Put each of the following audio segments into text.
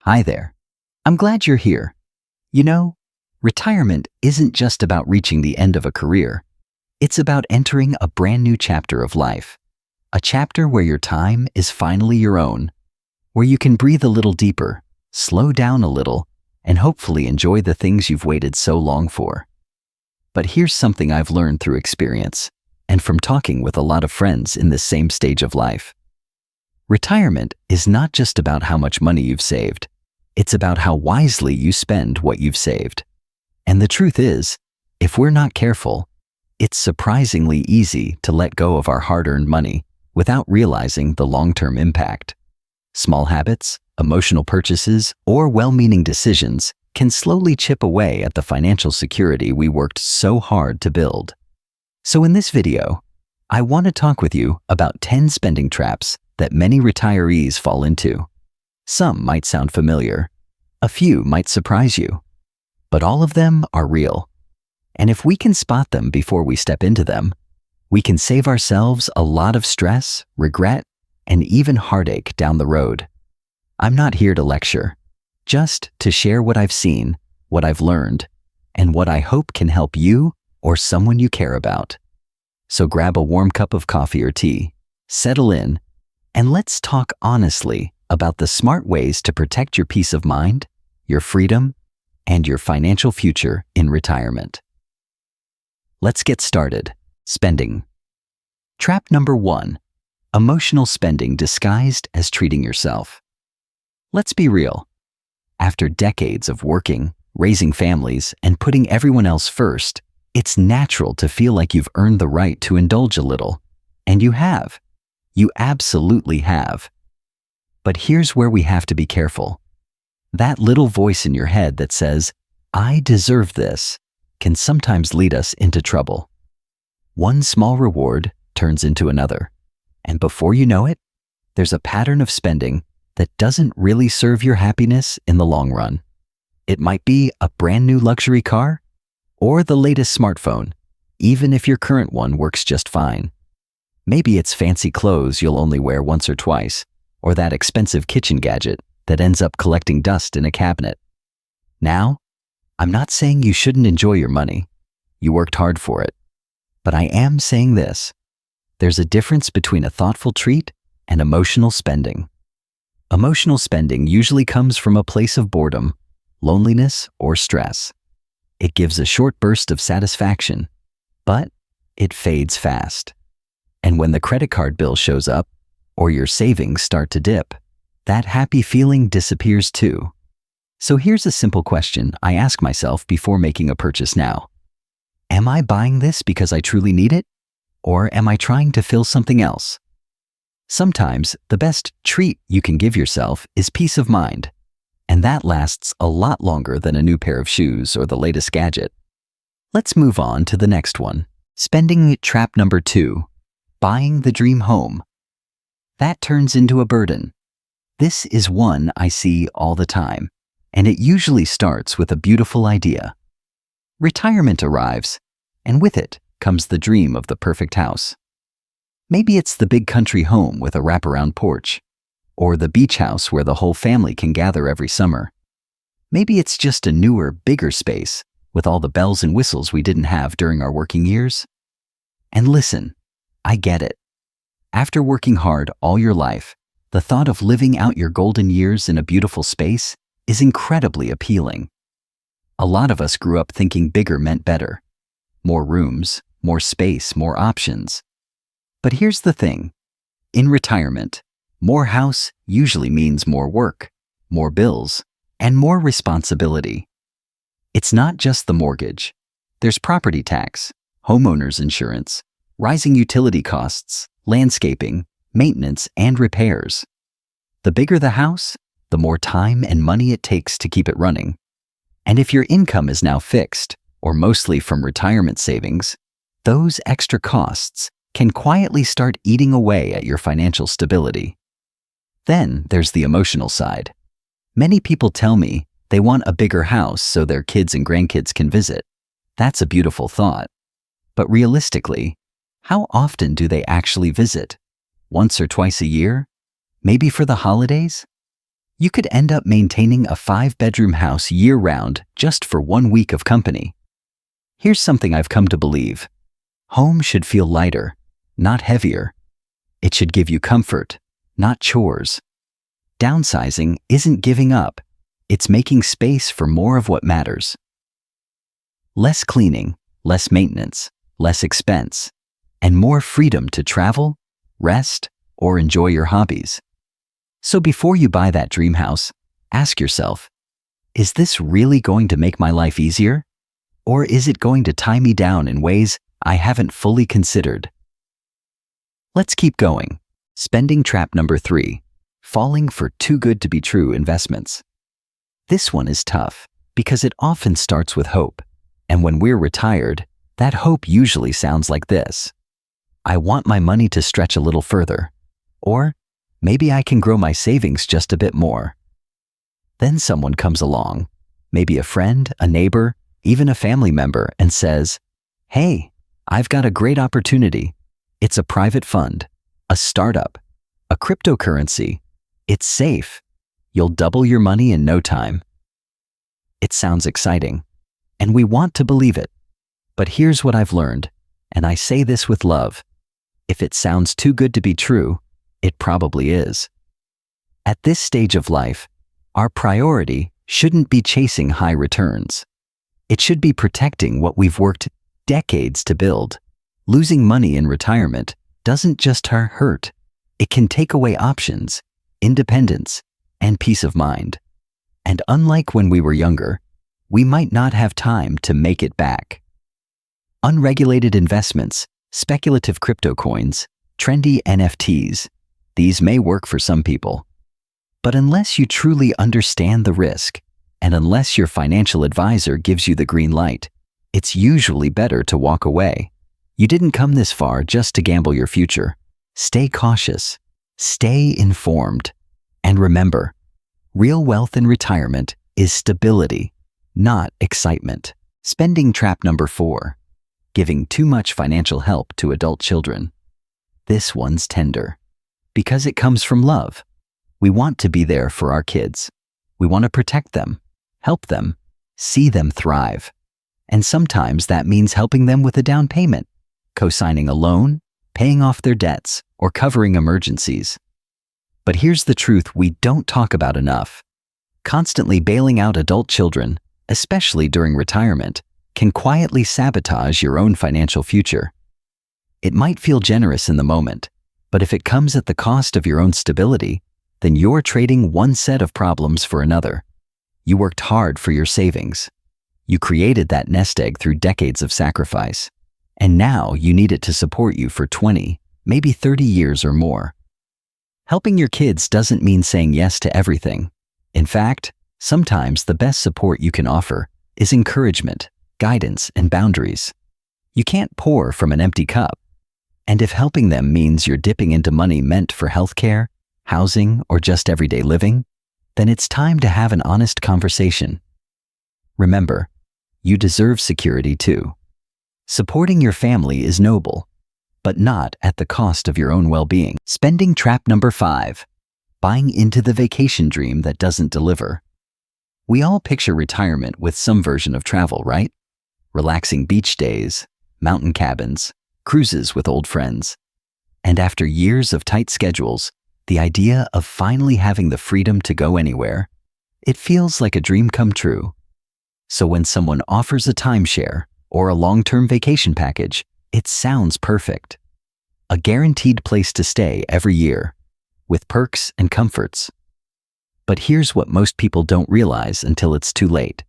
Hi there. I'm glad you're here. You know, retirement isn't just about reaching the end of a career. It's about entering a brand new chapter of life. A chapter where your time is finally your own, where you can breathe a little deeper, slow down a little, and hopefully enjoy the things you've waited so long for. But here's something I've learned through experience and from talking with a lot of friends in this same stage of life. Retirement is not just about how much money you've saved. It's about how wisely you spend what you've saved. And the truth is, if we're not careful, it's surprisingly easy to let go of our hard-earned money without realizing the long-term impact. Small habits, emotional purchases, or well-meaning decisions can slowly chip away at the financial security we worked so hard to build. So in this video, I want to talk with you about 10 spending traps that many retirees fall into. Some might sound familiar, a few might surprise you, but all of them are real. And if we can spot them before we step into them, we can save ourselves a lot of stress, regret, and even heartache down the road. I'm not here to lecture, just to share what I've seen, what I've learned, and what I hope can help you or someone you care about. So grab a warm cup of coffee or tea, settle in, and let's talk honestly about the smart ways to protect your peace of mind, your freedom, and your financial future in retirement. Let's get started. Spending. Trap number 1. Emotional spending disguised as treating yourself. Let's be real. After decades of working, raising families, and putting everyone else first, it's natural to feel like you've earned the right to indulge a little. And you have. You absolutely have. But here's where we have to be careful. That little voice in your head that says, "I deserve this," can sometimes lead us into trouble. One small reward turns into another. And before you know it, there's a pattern of spending that doesn't really serve your happiness in the long run. It might be a brand new luxury car or the latest smartphone, even if your current one works just fine. Maybe it's fancy clothes you'll only wear once or twice, or that expensive kitchen gadget that ends up collecting dust in a cabinet. Now, I'm not saying you shouldn't enjoy your money. You worked hard for it. But I am saying this. There's a difference between a thoughtful treat and emotional spending. Emotional spending usually comes from a place of boredom, loneliness, or stress. It gives a short burst of satisfaction, but it fades fast. And when the credit card bill shows up, or your savings start to dip, that happy feeling disappears too. So here's a simple question I ask myself before making a purchase now. Am I buying this because I truly need it? Or am I trying to fill something else? Sometimes the best treat you can give yourself is peace of mind, and that lasts a lot longer than a new pair of shoes or the latest gadget. Let's move on to the next one. Spending trap number 2. Buying the dream home. That turns into a burden. This is one I see all the time, and it usually starts with a beautiful idea. Retirement arrives, and with it comes the dream of the perfect house. Maybe it's the big country home with a wraparound porch, or the beach house where the whole family can gather every summer. Maybe it's just a newer, bigger space with all the bells and whistles we didn't have during our working years. And listen, I get it. After working hard all your life, the thought of living out your golden years in a beautiful space is incredibly appealing. A lot of us grew up thinking bigger meant better. More rooms, more space, more options. But here's the thing. In retirement, more house usually means more work, more bills, and more responsibility. It's not just the mortgage. There's property tax, homeowners insurance, rising utility costs, landscaping, maintenance, and repairs. The bigger the house, the more time and money it takes to keep it running. And if your income is now fixed, or mostly from retirement savings, those extra costs can quietly start eating away at your financial stability. Then there's the emotional side. Many people tell me they want a bigger house so their kids and grandkids can visit. That's a beautiful thought. But realistically, how often do they actually visit? Once or twice a year? Maybe for the holidays? You could end up maintaining a 5-bedroom house year-round just for 1 week of company. Here's something I've come to believe. Home should feel lighter, not heavier. It should give you comfort, not chores. Downsizing isn't giving up. It's making space for more of what matters. Less cleaning, less maintenance, less expense, and more freedom to travel, rest, or enjoy your hobbies. So before you buy that dream house, ask yourself, is this really going to make my life easier? Or is it going to tie me down in ways I haven't fully considered? Let's keep going. Spending trap number 3, falling for too good to be true investments. This one is tough because it often starts with hope. And when we're retired, that hope usually sounds like this. I want my money to stretch a little further. Or maybe I can grow my savings just a bit more. Then someone comes along, maybe a friend, a neighbor, even a family member, and says, "Hey, I've got a great opportunity. It's a private fund, a startup, a cryptocurrency. It's safe. You'll double your money in no time." It sounds exciting, and we want to believe it. But here's what I've learned, and I say this with love. If it sounds too good to be true, it probably is. At this stage of life, our priority shouldn't be chasing high returns. It should be protecting what we've worked decades to build. Losing money in retirement doesn't just hurt. It can take away options, independence, and peace of mind. And unlike when we were younger, we might not have time to make it back. Unregulated investments, speculative crypto coins, trendy NFTs, these may work for some people. But unless you truly understand the risk, and unless your financial advisor gives you the green light, it's usually better to walk away. You didn't come this far just to gamble your future. Stay cautious, stay informed, and remember, real wealth in retirement is stability, not excitement. Spending trap number 4, giving too much financial help to adult children. This one's tender, because it comes from love. We want to be there for our kids. We want to protect them, help them, see them thrive. And sometimes that means helping them with a down payment, co-signing a loan, paying off their debts, or covering emergencies. But here's the truth we don't talk about enough. Constantly bailing out adult children, especially during retirement, can quietly sabotage your own financial future. It might feel generous in the moment, but if it comes at the cost of your own stability, then you're trading one set of problems for another. You worked hard for your savings. You created that nest egg through decades of sacrifice. And now you need it to support you for 20, maybe 30 years or more. Helping your kids doesn't mean saying yes to everything. In fact, sometimes the best support you can offer is encouragement, guidance, and boundaries. You can't pour from an empty cup. And if helping them means you're dipping into money meant for healthcare, housing, or just everyday living, then it's time to have an honest conversation. Remember, you deserve security too. Supporting your family is noble, but not at the cost of your own well-being. Spending trap number 5, buying into the vacation dream that doesn't deliver. We all picture retirement with some version of travel, right? Relaxing beach days, mountain cabins, cruises with old friends. And after years of tight schedules, the idea of finally having the freedom to go anywhere, it feels like a dream come true. So when someone offers a timeshare or a long-term vacation package, it sounds perfect. A guaranteed place to stay every year, with perks and comforts. But here's what most people don't realize until it's too late.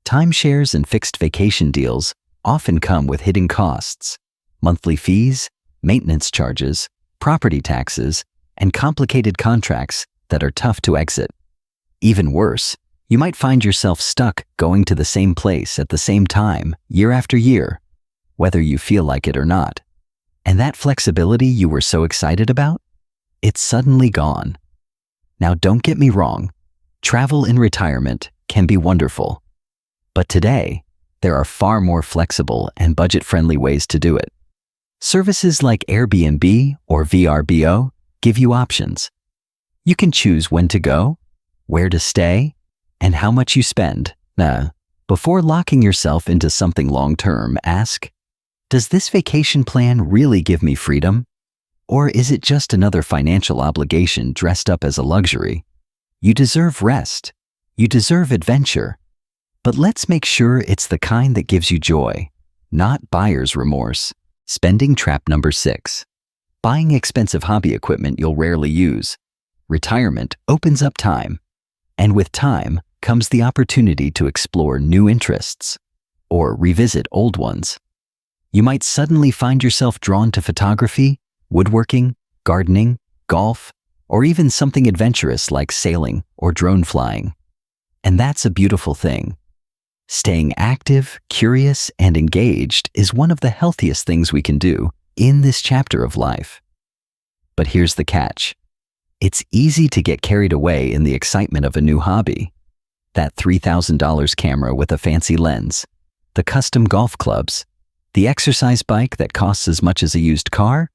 Timeshares and fixed vacation deals often come with hidden costs, monthly fees, maintenance charges, property taxes, and complicated contracts that are tough to exit. Even worse, you might find yourself stuck going to the same place at the same time year after year, whether you feel like it or not. And that flexibility you were so excited about? It's suddenly gone. Now don't get me wrong, travel in retirement can be wonderful. But today, there are far more flexible and budget-friendly ways to do it. Services like Airbnb or VRBO give you options. You can choose when to go, where to stay, and how much you spend. Before locking yourself into something long-term, ask, does this vacation plan really give me freedom? Or is it just another financial obligation dressed up as a luxury? You deserve rest. You deserve adventure. But let's make sure it's the kind that gives you joy, not buyer's remorse. Spending trap number 6. Buying expensive hobby equipment you'll rarely use. Retirement opens up time. And with time comes the opportunity to explore new interests or revisit old ones. You might suddenly find yourself drawn to photography, woodworking, gardening, golf, or even something adventurous like sailing or drone flying. And that's a beautiful thing. Staying active, curious, and engaged is one of the healthiest things we can do in this chapter of life. But here's the catch. It's easy to get carried away in the excitement of a new hobby. That $3,000 camera with a fancy lens, the custom golf clubs, the exercise bike that costs as much as a used car,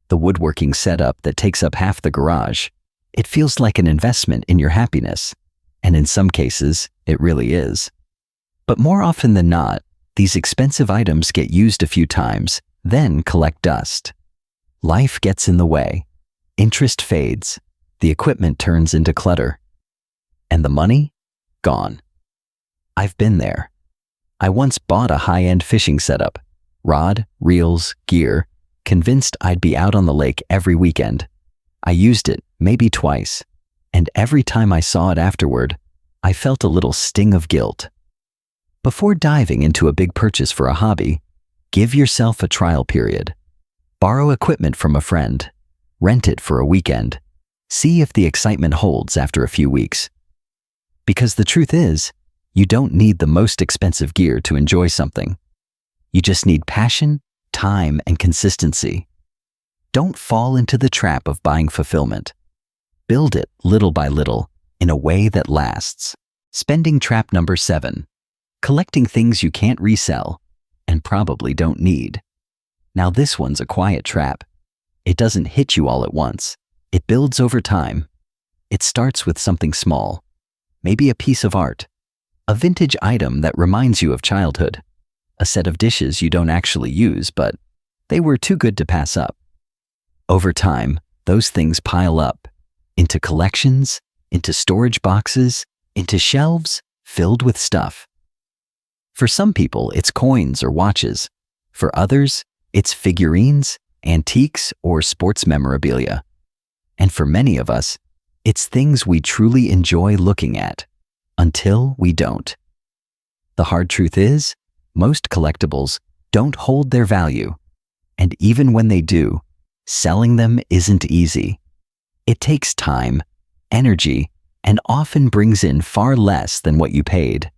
the woodworking setup that takes up half the garage. It feels like an investment in your happiness, and in some cases, it really is. But more often than not, these expensive items get used a few times, then collect dust. Life gets in the way. Interest fades. The equipment turns into clutter. And the money? Gone. I've been there. I once bought a high-end fishing setup, rod, reels, gear, convinced I'd be out on the lake every weekend. I used it maybe twice, and every time I saw it afterward, I felt a little sting of guilt. Before diving into a big purchase for a hobby, give yourself a trial period. Borrow equipment from a friend. Rent it for a weekend. See if the excitement holds after a few weeks. Because the truth is, you don't need the most expensive gear to enjoy something. You just need passion, time, and consistency. Don't fall into the trap of buying fulfillment. Build it little by little in a way that lasts. Spending trap number 7. Collecting things you can't resell and probably don't need. Now this one's a quiet trap. It doesn't hit you all at once. It builds over time. It starts with something small. Maybe a piece of art, a vintage item that reminds you of childhood, a set of dishes you don't actually use, but they were too good to pass up. Over time, those things pile up into collections, into storage boxes, into shelves filled with stuff. For some people, it's coins or watches. For others, it's figurines, antiques, or sports memorabilia. And for many of us, it's things we truly enjoy looking at, until we don't. The hard truth is, most collectibles don't hold their value, and even when they do, selling them isn't easy. It takes time, energy, and often brings in far less than what you paid.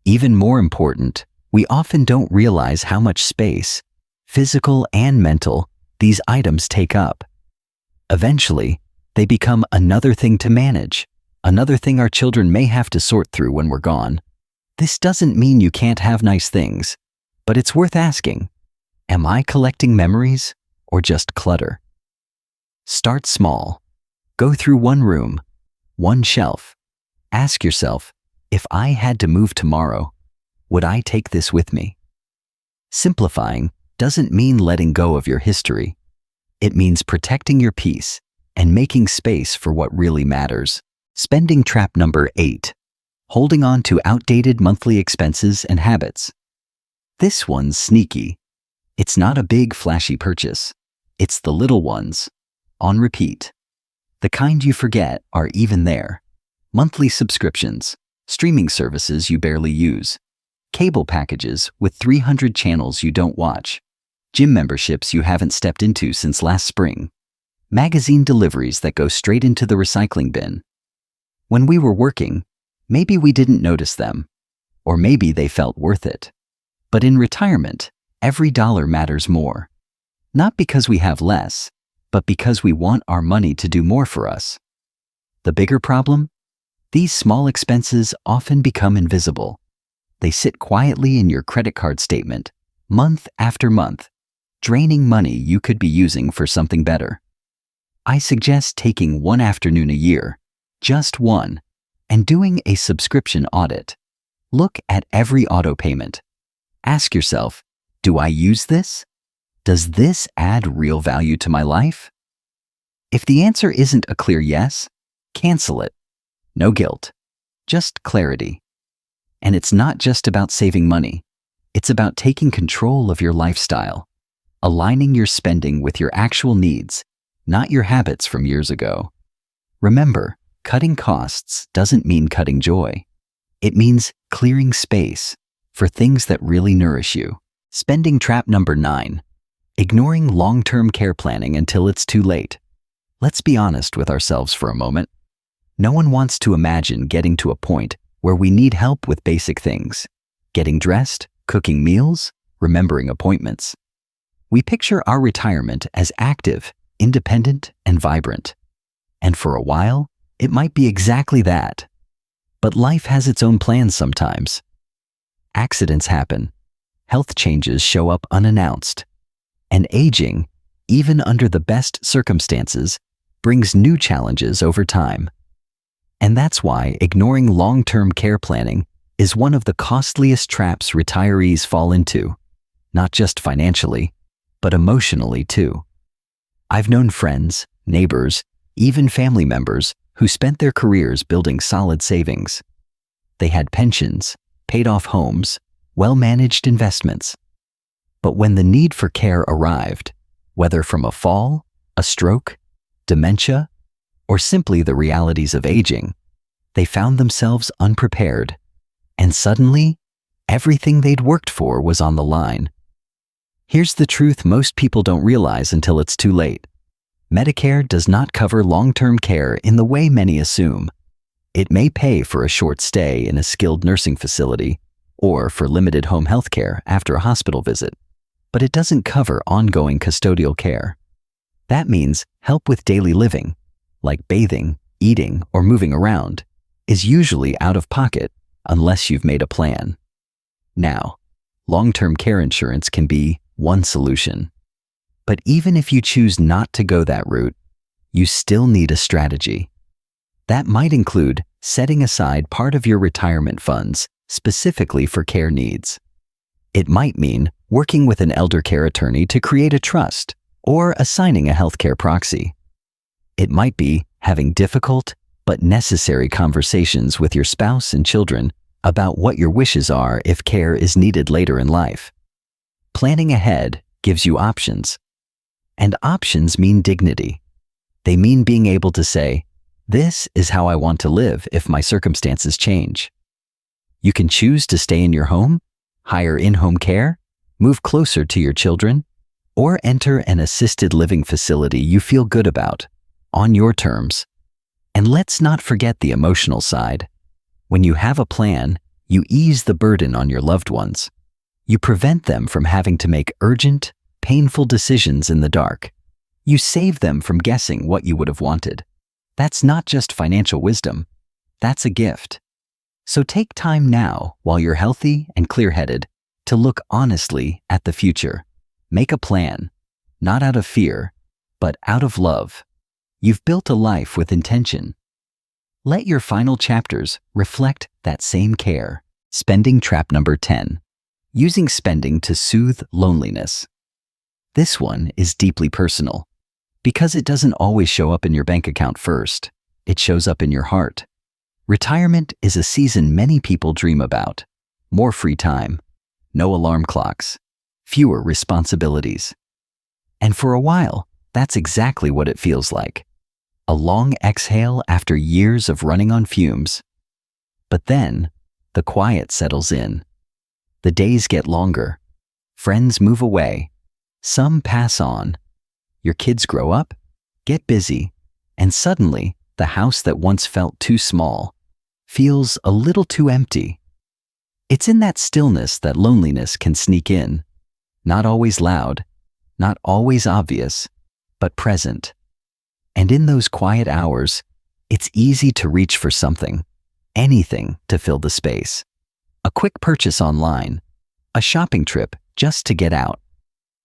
Even more important, we often don't realize how much space, physical and mental, these items take up. Eventually, they become another thing to manage, another thing our children may have to sort through when we're gone. This doesn't mean you can't have nice things, but it's worth asking, am I collecting memories or just clutter? Start small. Go through one room, one shelf. Ask yourself, if I had to move tomorrow, would I take this with me? Simplifying doesn't mean letting go of your history. It means protecting your peace and making space for what really matters. Spending trap number 8. Holding on to outdated monthly expenses and habits. This one's sneaky. It's not a big, flashy purchase. It's the little ones, on repeat. The kind you forget are even there. Monthly subscriptions, streaming services you barely use, cable packages with 300 channels you don't watch, gym memberships you haven't stepped into since last spring, magazine deliveries that go straight into the recycling bin. When we were working, maybe we didn't notice them, or maybe they felt worth it. But in retirement, every dollar matters more. Not because we have less, but because we want our money to do more for us. The bigger problem? These small expenses often become invisible. They sit quietly in your credit card statement, month after month, draining money you could be using for something better. I suggest taking one afternoon a year, just one, and doing a subscription audit. Look at every auto payment. Ask yourself, do I use this? Does this add real value to my life? If the answer isn't a clear yes, cancel it. No guilt, just clarity. And it's not just about saving money. It's about taking control of your lifestyle, aligning your spending with your actual needs, not your habits from years ago. Remember, cutting costs doesn't mean cutting joy. It means clearing space for things that really nourish you. Spending trap number 9. Ignoring long-term care planning until it's too late. Let's be honest with ourselves for a moment. No one wants to imagine getting to a point where we need help with basic things. Getting dressed, cooking meals, remembering appointments. We picture our retirement as active, independent, and vibrant. And for a while, it might be exactly that. But life has its own plans sometimes. Accidents happen. Health changes show up unannounced. And aging, even under the best circumstances, brings new challenges over time. And that's why ignoring long-term care planning is one of the costliest traps retirees fall into, not just financially, but emotionally too. I've known friends, neighbors, even family members who spent their careers building solid savings. They had pensions, paid off homes, well-managed investments. But when the need for care arrived, whether from a fall, a stroke, dementia, or simply the realities of aging, they found themselves unprepared. And suddenly, everything they'd worked for was on the line. Here's the truth most people don't realize until it's too late. Medicare does not cover long-term care in the way many assume. It may pay for a short stay in a skilled nursing facility or for limited home health care after a hospital visit, but it doesn't cover ongoing custodial care. That means help with daily living, like bathing, eating, or moving around, is usually out of pocket unless you've made a plan. Now, long-term care insurance can be one solution. But even if you choose not to go that route, you still need a strategy. That might include setting aside part of your retirement funds specifically for care needs. It might mean working with an elder care attorney to create a trust or assigning a healthcare proxy. It might be having difficult but necessary conversations with your spouse and children about what your wishes are if care is needed later in life. Planning ahead gives you options. And options mean dignity. They mean being able to say, this is how I want to live if my circumstances change. You can choose to stay in your home, hire in-home care, move closer to your children, or enter an assisted living facility you feel good about, on your terms. And let's not forget the emotional side. When you have a plan, you ease the burden on your loved ones. You prevent them from having to make urgent, painful decisions in the dark. You save them from guessing what you would have wanted. That's not just financial wisdom. That's a gift. So take time now, while you're healthy and clear-headed, to look honestly at the future. Make a plan, not out of fear, but out of love. You've built a life with intention. Let your final chapters reflect that same care. Spending trap number 10. Using spending to soothe loneliness. This one is deeply personal. Because it doesn't always show up in your bank account first, it shows up in your heart. Retirement is a season many people dream about. More free time, no alarm clocks, fewer responsibilities. And for a while, that's exactly what it feels like. A long exhale after years of running on fumes. But then, the quiet settles in. The days get longer. Friends move away. Some pass on. Your kids grow up, get busy, and suddenly, the house that once felt too small feels a little too empty. It's in that stillness that loneliness can sneak in. Not always loud, not always obvious, but present. And in those quiet hours, it's easy to reach for something, anything to fill the space. A quick purchase online, a shopping trip just to get out,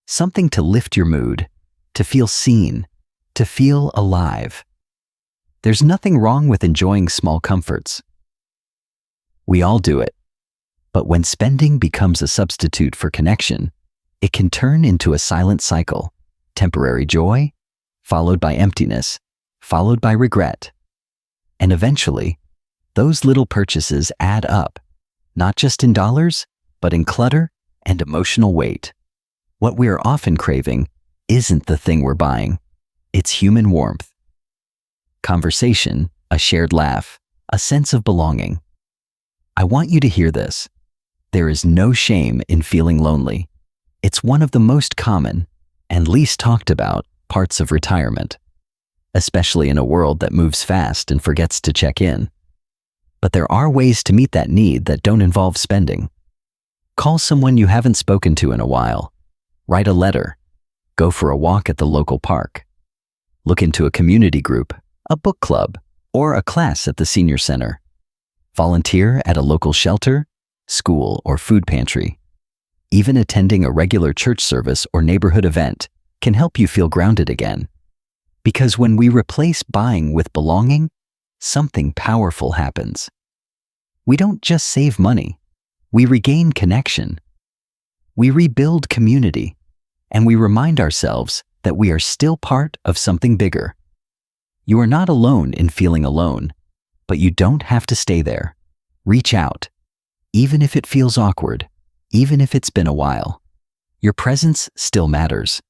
something to lift your mood, to feel seen, to feel alive. There's nothing wrong with enjoying small comforts, We all do it. But when spending becomes a substitute for connection, it can turn into a silent cycle: temporary joy, followed by emptiness, followed by regret. And eventually, those little purchases add up, not just in dollars, but in clutter and emotional weight. What we are often craving isn't the thing we're buying. It's human warmth, conversation, a shared laugh, a sense of belonging. I want you to hear this. There is no shame in feeling lonely. It's one of the most common and least talked about parts of retirement, especially in a world that moves fast and forgets to check in. But there are ways to meet that need that don't involve spending. Call someone you haven't spoken to in a while. Write a letter. Go for a walk at the local park. Look into a community group, a book club, or a class at the senior center. Volunteer at a local shelter, school, or food pantry. Even attending a regular church service or neighborhood event can help you feel grounded again. Because when we replace buying with belonging, something powerful happens. We don't just save money, we regain connection. We rebuild community, and we remind ourselves that we are still part of something bigger. You are not alone in feeling alone, but you don't have to stay there. Reach out, even if it feels awkward, even if it's been a while. Your presence still matters,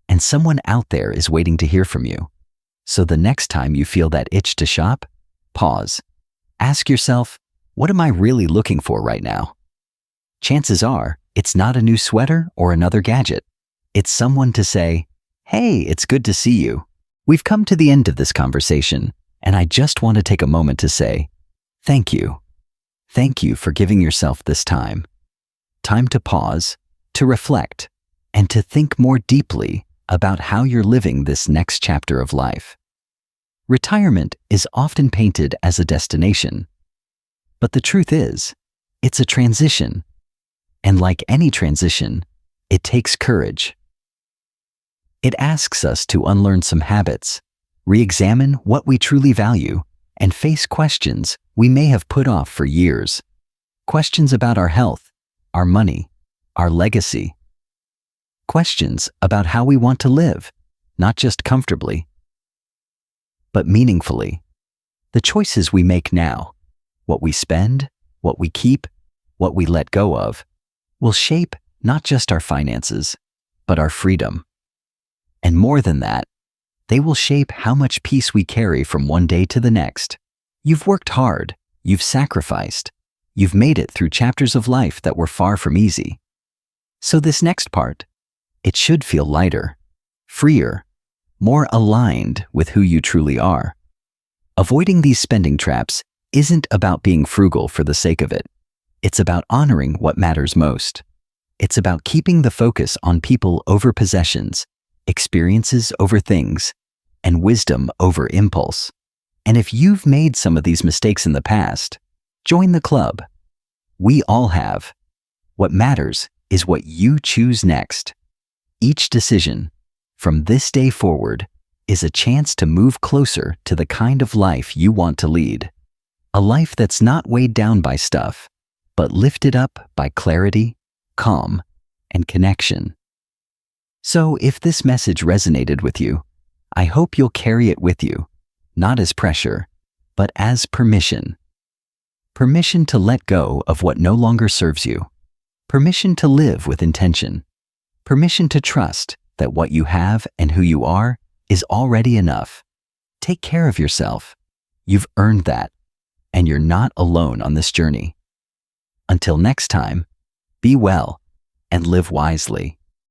and someone out there is waiting to hear from you. So the next time you feel that itch to shop, pause. Ask yourself, what am I really looking for right now? Chances are, it's not a new sweater or another gadget. It's someone to say, "Hey, it's good to see you." We've come to the end of this conversation, and I just want to take a moment to say, thank you. Thank you for giving yourself this time. Time to pause, to reflect, and to think more deeply about how you're living this next chapter of life. Retirement is often painted as a destination, but the truth is, it's a transition. And like any transition, it takes courage. It asks us to unlearn some habits, re-examine what we truly value, and face questions we may have put off for years. Questions about our health, our money, our legacy. Questions about how we want to live, not just comfortably, but meaningfully. The choices we make now, what we spend, what we keep, what we let go of, will shape not just our finances, but our freedom. And more than that, they will shape how much peace we carry from one day to the next. You've worked hard, you've sacrificed, you've made it through chapters of life that were far from easy. So this next part, it should feel lighter, freer, more aligned with who you truly are. Avoiding these spending traps isn't about being frugal for the sake of it. It's about honoring what matters most. It's about keeping the focus on people over possessions, experiences over things, and wisdom over impulse. And if you've made some of these mistakes in the past, join the club. We all have. What matters is what you choose next. Each decision, from this day forward, is a chance to move closer to the kind of life you want to lead. A life that's not weighed down by stuff, but lifted up by clarity, calm, and connection. So if this message resonated with you, I hope you'll carry it with you, not as pressure, but as permission. Permission to let go of what no longer serves you. Permission to live with intention. Permission to trust that what you have and who you are is already enough. Take care of yourself. You've earned that, and you're not alone on this journey. Until next time, be well and live wisely.